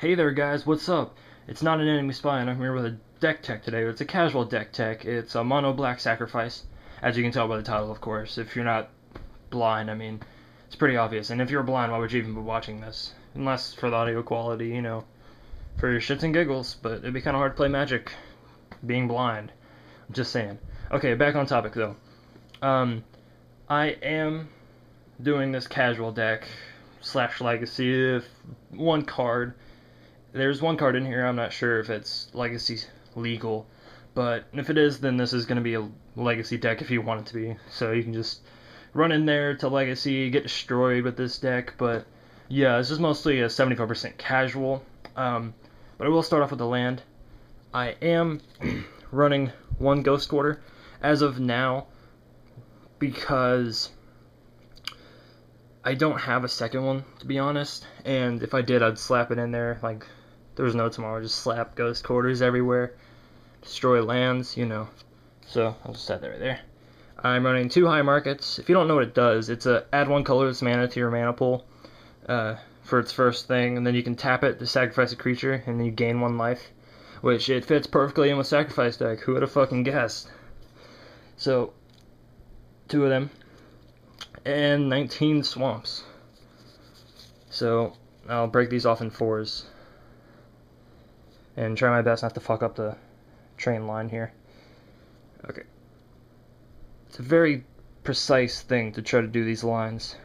Hey there guys, what's up? It's NotAnEnemySpy and I'm here with a deck tech today. It's a casual deck tech. It's a mono black sacrifice, as you can tell by the title, of course. If you're not blind, I mean, it's pretty obvious. And if you're blind, why would you even be watching this? Unless for the audio quality, you know, for your shits and giggles. But it'd be kind of hard to play Magic being blind. I'm just saying. Okay, back on topic though. I am doing this casual deck / legacy. If one card. There's one card in here, I'm not sure if it's Legacy legal, but if it is, then this is going to be a Legacy deck if you want it to be. So you can just run in there to Legacy, get destroyed with this deck, but yeah, this is mostly a 75% casual. But I will start off with the land. I am running one Ghost Quarter as of now because I don't have a second one, to be honest, and if I did, I'd slap it in there, like, there's no tomorrow, just slap Ghost Quarters everywhere, destroy lands, you know, so I'll just set that right there. I'm running 2 High Markets. If you don't know what it does, it's a add 1 colorless mana to your mana pool for its first thing, and then you can tap it to sacrifice a creature, and then you gain 1 life, which it fits perfectly in with Sacrifice deck. Who would have fucking guessed? So, 2 of them. And 19 swamps. So I'll break these off in 4s and try my best not to fuck up the train line here. Okay. It's a very precise thing to try to do these lines,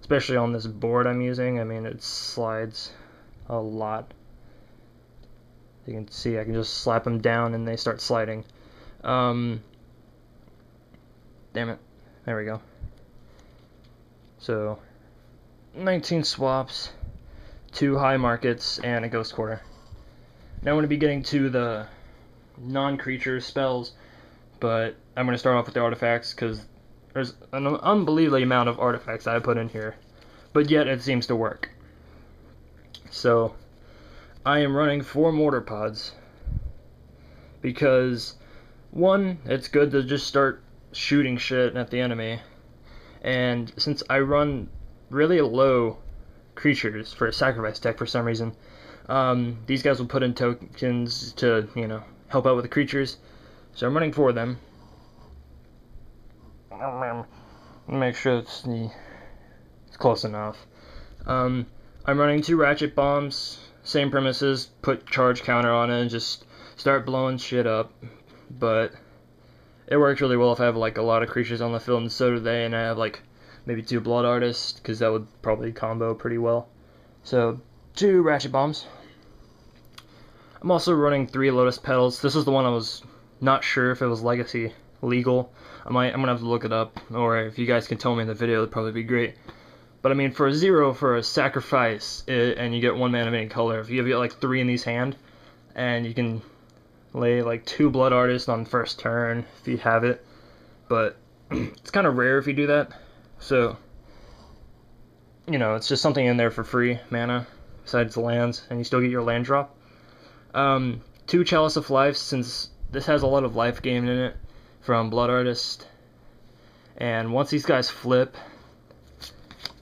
especially on this board I'm using. I mean, it slides a lot. You can see I can just slap them down and they start sliding. Damn it. There we go. So, 19 swaps, 2 High Markets, and a Ghost Quarter. Now I'm going to be getting to the non-creature spells, but I'm going to start off with the artifacts, because there's an unbelievable amount of artifacts I put in here, but yet it seems to work. So, I am running 4 Mortarpods, because, 1, it's good to just start shooting shit at the enemy. And since I run really low creatures for a sacrifice deck for some reason, these guys will put in tokens to, you know, help out with the creatures. So I'm running 4 of them. Make sure it's close enough. I'm running 2 Ratchet Bombs, same premises, put charge counter on it and just start blowing shit up. But it works really well if I have like a lot of creatures on the field, and so do they, and I have like maybe 2 Blood Artists, because that would probably combo pretty well. So 2 Ratchet Bombs. I'm also running 3 Lotus Petals. This is the one I was not sure if it was Legacy legal. I'm gonna have to look it up, or if you guys can tell me in the video, it'd probably be great. But I mean, for a 0 for a sacrifice, and you get 1 mana of any color, if you have like 3 in these hand, and you can lay like 2 Blood Artists on first turn if you have it, but it's kind of rare if you do that, so you know, it's just something in there for free mana besides the lands, and you still get your land drop. 2 Chalice of Life, since this has a lot of life gain in it from Blood Artist, and once these guys flip,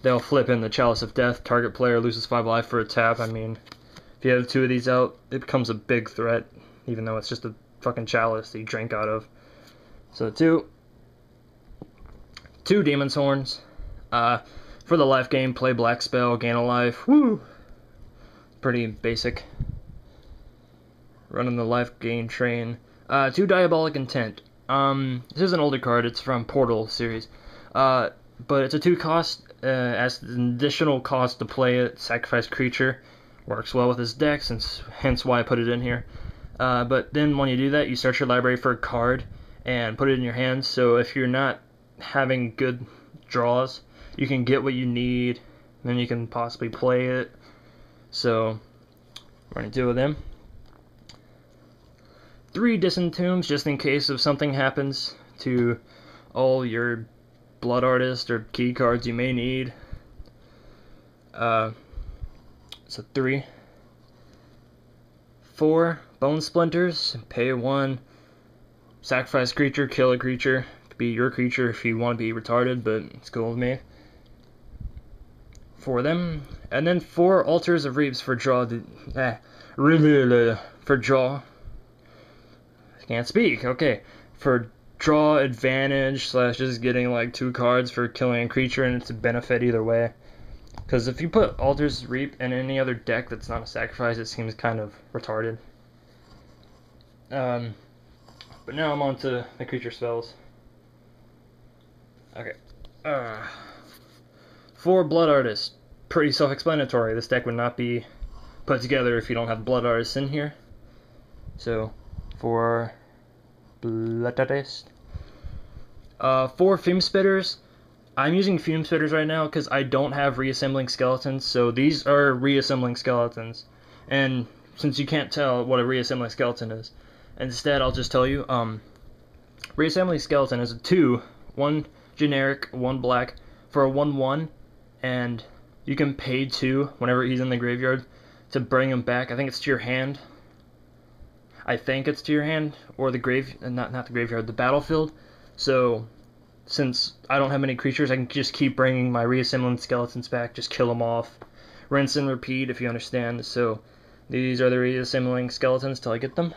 they'll flip in the Chalice of Death. Target player loses 5 life for a tap. I mean, if you have 2 of these out, it becomes a big threat, even though it's just a fucking chalice that you drink out of. So 2 Demon's Horns. For the life game, play Black Spell, gain a life. Woo! Pretty basic. Running the life gain train. 2 Diabolic Intent. This is an older card. It's from Portal series. But it's a 2 cost. As an additional cost to play it, sacrifice creature. Works well with this deck, hence why I put it in here. But then when you do that, you search your library for a card and put it in your hand, so if you're not having good draws, you can get what you need, then you can possibly play it. So, we're going to 2 of them. 3 Disentombs, just in case if something happens to all your Blood Artist or key cards you may need. So 3. 4 Bone Splinters, pay 1, sacrifice creature, kill a creature. It could be your creature if you want to be retarded, but it's cool with me. for them, and then 4 Altars of Reaps for draw. For draw. I can't speak. Okay, for draw advantage / just getting like 2 cards for killing a creature, and it's a benefit either way. Because if you put Altars Reap in any other deck that's not a sacrifice, it seems kind of retarded. But now I'm on to the creature spells. Okay. 4 Blood Artists. Pretty self-explanatory. This deck would not be put together if you don't have Blood Artists in here. So, 4 Blood Artists. 4 Fume Spitters. I'm using Fume Spitters right now because I don't have Reassembling Skeletons, so these are Reassembling Skeletons. And since you can't tell what a Reassembling Skeleton is, instead I'll just tell you, Reassembling Skeleton is a 2, 1 generic, 1 black, for a 1/1, and you can pay 2 whenever he's in the graveyard to bring him back. I think it's to your hand. I think it's to your hand, or the not the graveyard, the battlefield. So, since I don't have many creatures, I can just keep bringing my Reassembling Skeletons back, just kill them off. Rinse and repeat, if you understand. So, these are the Reassembling Skeletons till I get them.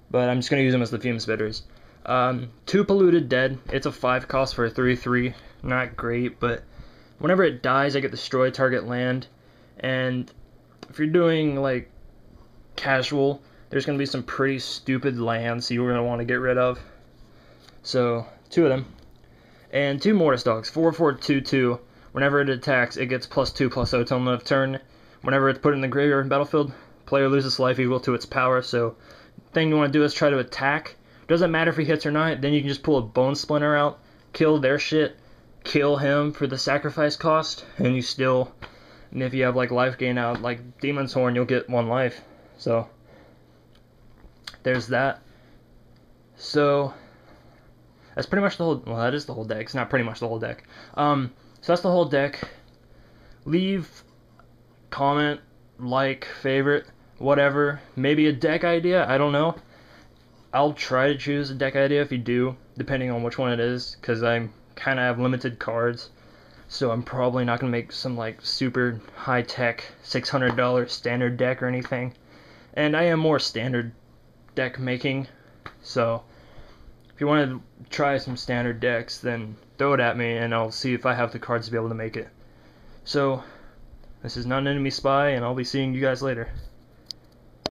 But I'm just going to use them as the Fume Spitters. 2 Polluted Dead. It's a 5 cost for a 3/3. Not great, but whenever it dies, I get destroy target land. And if you're doing, like, casual, there's going to be some pretty stupid lands you're going to want to get rid of. So, 2 of them. And 2 Mortis Dogs. 4/4/2/2. Whenever it attacks, it gets +2/+0 till end of turn. Whenever it's put in the graveyard and battlefield, player loses life equal to its power. So, the thing you want to do is try to attack. Doesn't matter if he hits or not, then you can just pull a Bone Splinter out, kill their shit, kill him for the sacrifice cost, and you still, and if you have like life gain out, like Demon's Horn, you'll get 1 life. So, there's that. So, that's pretty much the whole, well, that is the whole deck. It's not pretty much the whole deck. So that's the whole deck. Leave, comment, like, favorite, whatever. Maybe a deck idea, I don't know. I'll try to choose a deck idea if you do, depending on which one it is, because I kind of have limited cards. So I'm probably not going to make some like super high-tech $600 standard deck or anything. And I am more standard deck making, so if you want to try some standard decks, then throw it at me and I'll see if I have the cards to be able to make it. So, this is NotAnEnemySpy, and I'll be seeing you guys later.